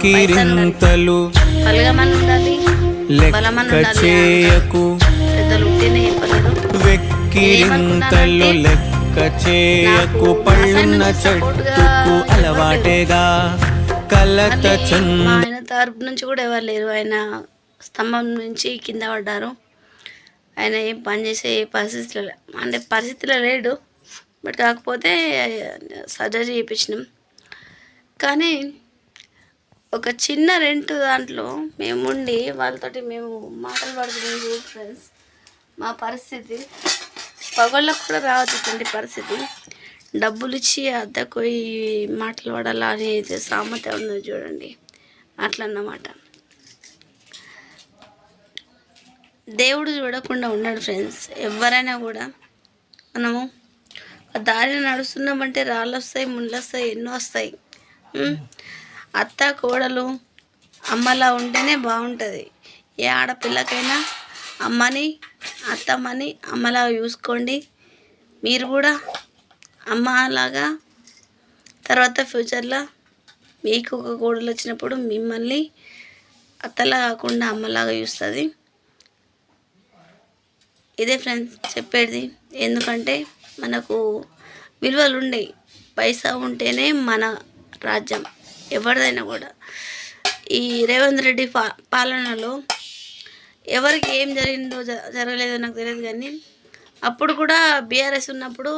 వెక్కిరింతలు లెక్క చేయకు, వెక్కిరింతలు లెక్క చేయకు, పళ్ళున్న చెట్టుకు అలవాటేగా కలత చంద. ఆయన తరపు నుంచి కూడా ఎవరు లేరు. ఆయన స్తంభం నుంచి కింద పడ్డారు. ఆయన ఏం పని చేసే పరిస్థితిలో లేడు. బట్ కాకపోతే సర్జరీ చేయించినాం. కానీ ఒక చిన్న రెంట్ దాంట్లో మేముండి వాళ్ళతోటి మేము మాటలు పడుతున్నాం చూడు ఫ్రెండ్స్. మా పరిస్థితి పగళ్ళకు కూడా రావచ్చుండి పరిస్థితి. డబ్బులు ఇచ్చి అద్దెకు మాటలు పడాలా అని సామెత ఉన్నది చూడండి, అట్లా అన్నమాట. దేవుడు చూడకుండా ఉన్నాడు ఫ్రెండ్స్. ఎవరైనా కూడా మనము దారిని నడుస్తున్నామంటే రాళ్ళు వస్తాయి, ముళ్ళు వస్తాయి, ఎన్నో వస్తాయి. అత్త కోడలు అమ్మలా ఉంటేనే బాగుంటుంది. ఏ ఆడపిల్లకైనా అమ్మని అత్తమ్మని అమ్మలా చూసుకోండి. మీరు కూడా అమ్మలాగా తర్వాత ఫ్యూచర్లో మీకు ఒక కోడలు వచ్చినప్పుడు మిమ్మల్ని అత్తలా కాకుండా అమ్మలాగా చూస్తుంది. ఇదే ఫ్రెండ్స్ చెప్పేది. ఎందుకంటే మనకు విలువలు ఉండేవి. పైసా ఉంటేనే మన రాజ్యం ఎవరిదైనా కూడా. ఈ రేవంత్ రెడ్డి పాలనలో ఎవరికి ఏం జరిగిందో జరగలేదో నాకు తెలియదు. కానీ అప్పుడు కూడా బీఆర్ఎస్ ఉన్నప్పుడు,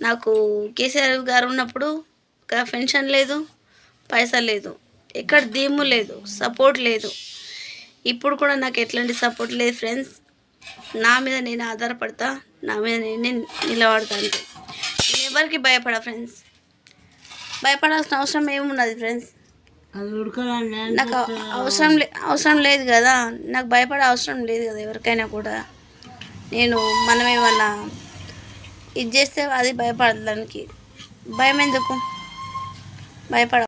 నాకు కేసీఆర్ గారు ఉన్నప్పుడు ఒక పెన్షన్ లేదు, పైసా లేదు, ఎక్కడ ధీము లేదు, సపోర్ట్ లేదు. ఇప్పుడు కూడా నాకు ఎట్లాంటి సపోర్ట్ లేదు ఫ్రెండ్స్. నా మీద నేను ఆధారపడతా, నా మీద నేను నిలబడతా. అంటే నేను ఎవరికి భయపడా ఫ్రెండ్స్. భయపడాల్సిన అవసరం ఏమున్నది ఫ్రెండ్స్. నాకు అవసరం లేదు కదా. నాకు భయపడే అవసరం లేదు కదా ఎవరికైనా కూడా. నేను మనమేమన్నా ఇది చేస్తే అది భయపడడానికి భయం ఎందుకు? భయపడ